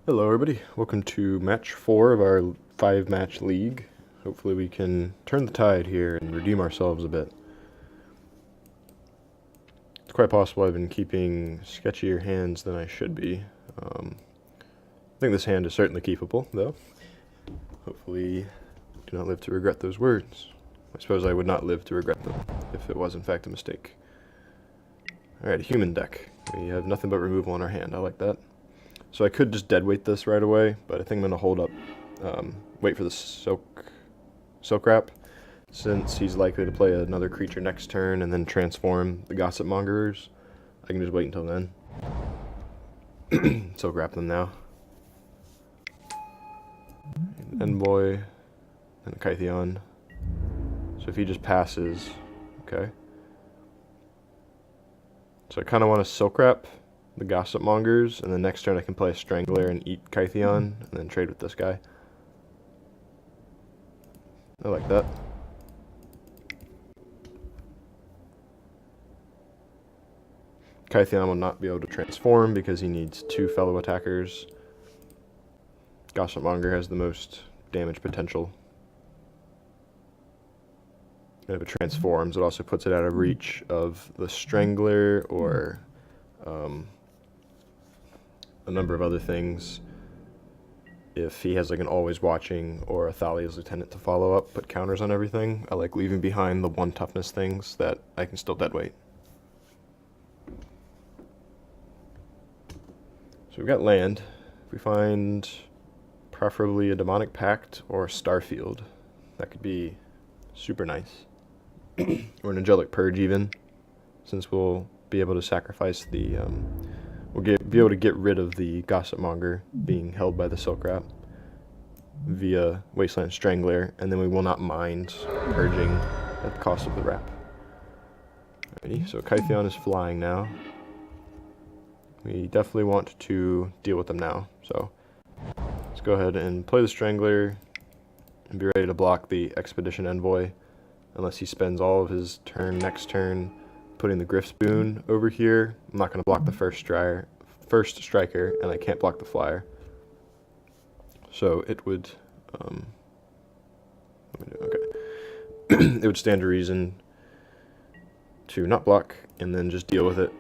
Hello everybody, welcome to match 4 of our 5-match league. Hopefully we can turn the tide here and redeem ourselves a bit. It's quite possible I've been keeping sketchier hands than I should be. I think this hand is certainly keepable, though. Hopefully do not live to regret those words. I suppose I would not live to regret them, if it was in fact a mistake. Alright, a human deck. We have nothing but removal in our hand, I like that. So I could just Deadweight this right away, but I think I'm going to hold up, wait for the Silkwrap, since he's likely to play another creature next turn and then transform the Gossip Mongers. I can just wait until then. Silkwrap them now. An Envoy, and a Kytheon. So if he just passes, okay. So I kind of want to Silkwrap the Gossip Mongers, and then next turn I can play a Strangler and eat Kytheon, and then trade with this guy. I like that. Kytheon will not be able to transform because he needs 2 fellow attackers. Gossip Monger has the most damage potential. And if it transforms, it also puts it out of reach of the Strangler or a number of other things. If he has like an Always Watching or a Thalia's Lieutenant to follow up, put counters on everything, I like leaving behind the 1 toughness things that I can still Deadweight. So we've got land. If we find preferably a Demonic Pact or a Starfield, that could be super nice. Or an Angelic Purge even, since we'll be able to sacrifice the be able to get rid of the Gossip Monger being held by the Silkwrap via Wasteland Strangler, and then we will not mind purging at the cost of the wrap. Alrighty, so Kytheon is flying now. We definitely want to deal with them now, so let's go ahead and play the Strangler and be ready to block the Expedition Envoy, unless he spends all of his turn next turn putting the Griff's Boon over here. I'm not going to block the first striker, and I can't block the flyer. So it would, it would stand to reason to not block and then just deal with it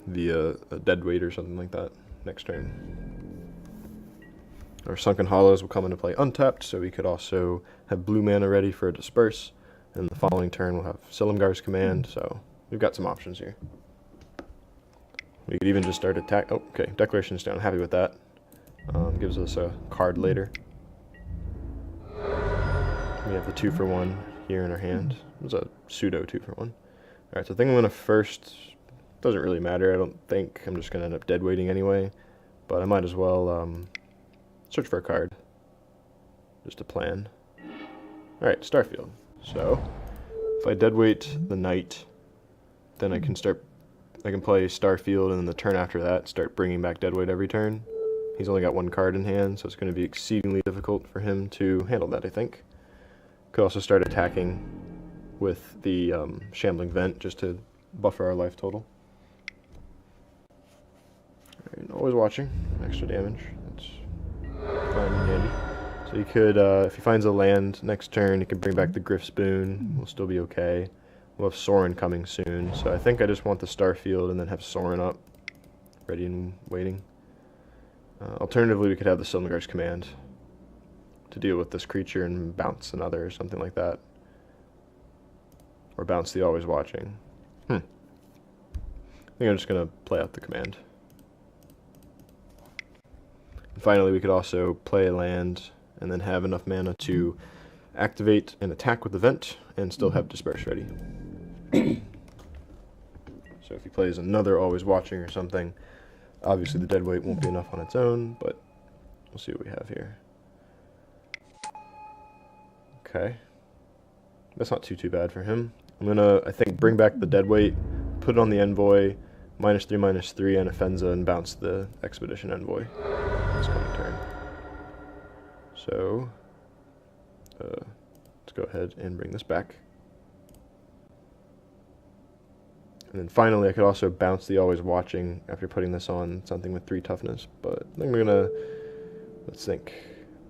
via a Deadweight or something like that next turn. Our Sunken Hollows will come into play untapped, so we could also have blue mana ready for a Disperse, and the following turn we'll have Silumgar's Command, so we've got some options here. We could even just start attack. Oh, okay. Declaration's down. Happy with that. Gives us a card later. We have the 2-for-1 here in our hand. It's a pseudo 2-for-1. Alright, so I think I'm going to first... Doesn't really matter, I don't think. I'm just going to end up Deadweighting anyway. But I might as well search for a card. Just to plan. Alright, Starfield. So, if I Deadweight the Knight, then I can play Starfield, and then the turn after that start bringing back Deadweight every turn. He's only got 1 card in hand, so it's going to be exceedingly difficult for him to handle that, I think. Could also start attacking with the Shambling Vent just to buffer our life total. Alright, Always Watching, extra damage. That's fine and dandy. So he could, if he finds a land next turn, he can bring back the Griff's Boon. We'll still be okay. We'll have Sorin coming soon, so I think I just want the Starfield and then have Sorin up, ready and waiting. Alternatively, we could have the Silumgar's Command to deal with this creature and bounce another or something like that. Or bounce the Always Watching. I think I'm just going to play out the command. And finally, we could also play a land and then have enough mana to activate and attack with the Vent and still have Disperse ready. So if he plays another Always Watching or something, obviously the Deadweight won't be enough on its own, but we'll see what we have here. Okay. That's not too bad for him. I'm gonna, I think, bring back the Deadweight, put it on the Envoy, -3/-3, and Offenza, and bounce the Expedition Envoy this coming turn. So, let's go ahead and bring this back. And then finally, I could also bounce the Always Watching after putting this on something with 3 toughness. But I think we're gonna, let's think,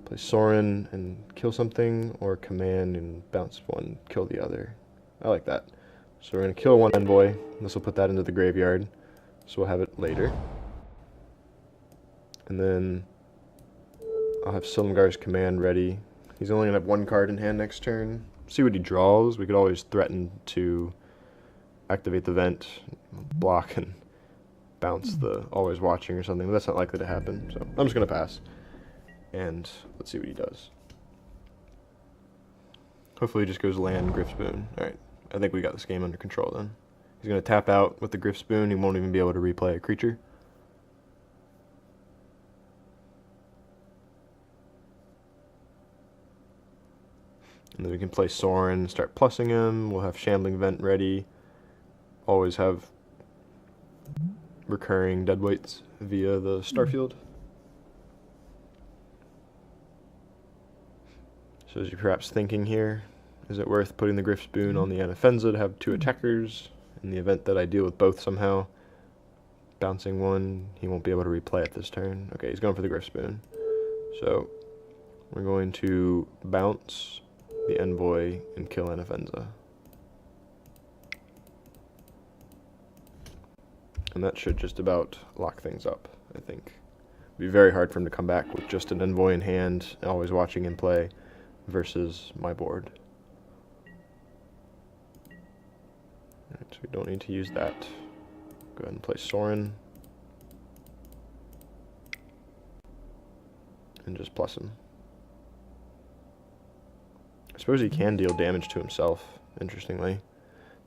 play Sorin and kill something, or command and bounce one, kill the other. I like that. So we're gonna kill one Envoy. This will put that into the graveyard, so we'll have it later. And then I'll have Silumgar's command ready. He's only gonna have 1 card in hand next turn. See what he draws. We could always threaten to activate the vent, block, and bounce the Always Watching or something, but that's not likely to happen, so I'm just going to pass. And let's see what he does. Hopefully he just goes land, Griffspoon. Alright, I think we got this game under control then. He's going to tap out with the Griffspoon. He won't even be able to replay a creature. And then we can play Sorin, start plussing him. We'll have Shambling Vent ready. Always have recurring Deadweights via the Starfield. So as you're perhaps thinking here, is it worth putting the Griffspoon on the Anafenza to have 2 attackers? In the event that I deal with both somehow, bouncing one, he won't be able to replay it this turn. Okay, he's going for the Griffspoon. So we're going to bounce the Envoy and kill Anafenza. And that should just about lock things up, I think. It'd be very hard for him to come back with just an Envoy in hand, Always Watching in play, versus my board. Alright, so we don't need to use that. Go ahead and play Sorin. And just plus him. I suppose he can deal damage to himself, interestingly.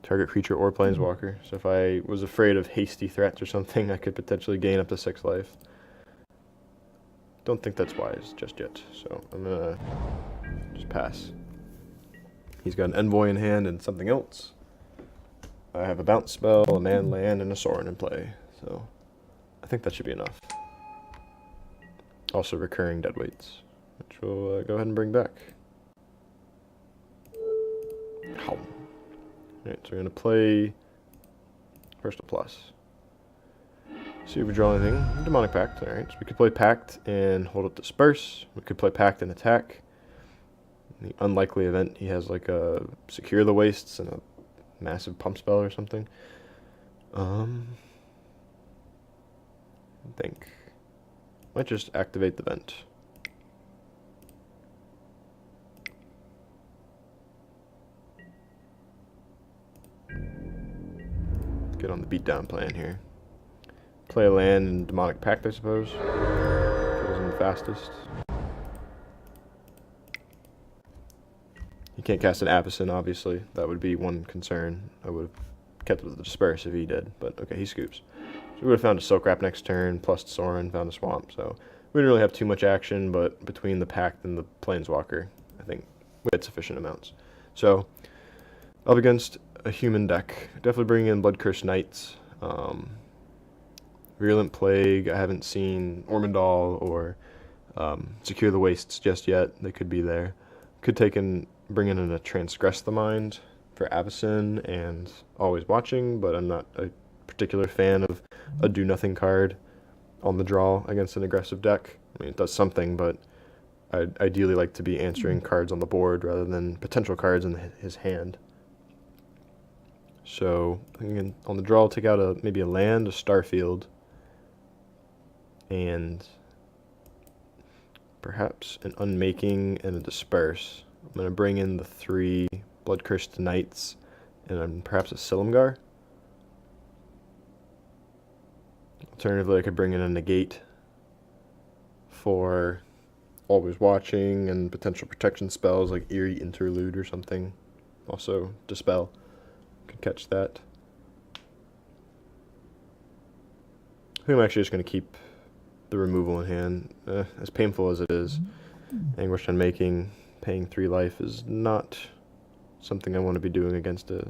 Target creature or planeswalker. So if I was afraid of hasty threats or something, I could potentially gain up to 6 life. Don't think that's wise just yet, so I'm gonna just pass. He's got an Envoy in hand and something else. I have a bounce spell, a man land, and a Sorin in play, so I think that should be enough. Also recurring Deadweights, which we'll go ahead and bring back. Alright, so we're going to play first a plus. See if we draw anything. Demonic Pact, alright. So we could play Pact and hold up Disperse. We could play Pact and attack. In the unlikely event he has like a Secure the Wastes and a massive pump spell or something. I think. Might just activate the vent. Get on the beatdown plan here. Play a land in Demonic Pact, I suppose. Kills him the fastest. He can't cast an Avacyn, obviously. That would be one concern. I would have kept with the Disperse if he did, but okay, he scoops. So we would have found a Silkwrap next turn, plus Sorin, found a Swamp, so we didn't really have too much action, but between the Pact and the Planeswalker, I think we had sufficient amounts. So, up against a human deck. Definitely bring in Bloodcurse Knights. Virulent Plague, I haven't seen Ormondal or Secure the Wastes just yet. They could be there. Could bring in a Transgress the Mind for Avacyn and Always Watching, but I'm not a particular fan of a do-nothing card on the draw against an aggressive deck. I mean, it does something, but I'd ideally like to be answering cards on the board rather than potential cards in his hand. So, again, on the draw, I'll take out maybe a land, a Starfield, and perhaps an Unmaking and a Disperse. I'm going to bring in the 3 Bloodcursed Knights and perhaps a Silumgar. Alternatively, I could bring in a Negate for Always Watching and potential protection spells like Eerie Interlude or something. Also, Dispel. Could catch that. I think I'm actually just going to keep the removal in hand. As painful as it is, Anguished Unmaking, paying 3 life is not something I want to be doing against a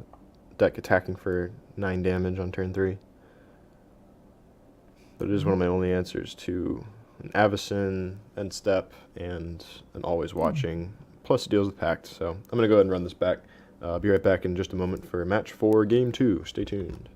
deck attacking for 9 damage on turn 3. But it is one of my only answers to an Avacyn, End Step, and an Always Watching, plus deals with Pact. So I'm going to go ahead and run this back. I'll be right back in just a moment for match 4, game 2. Stay tuned.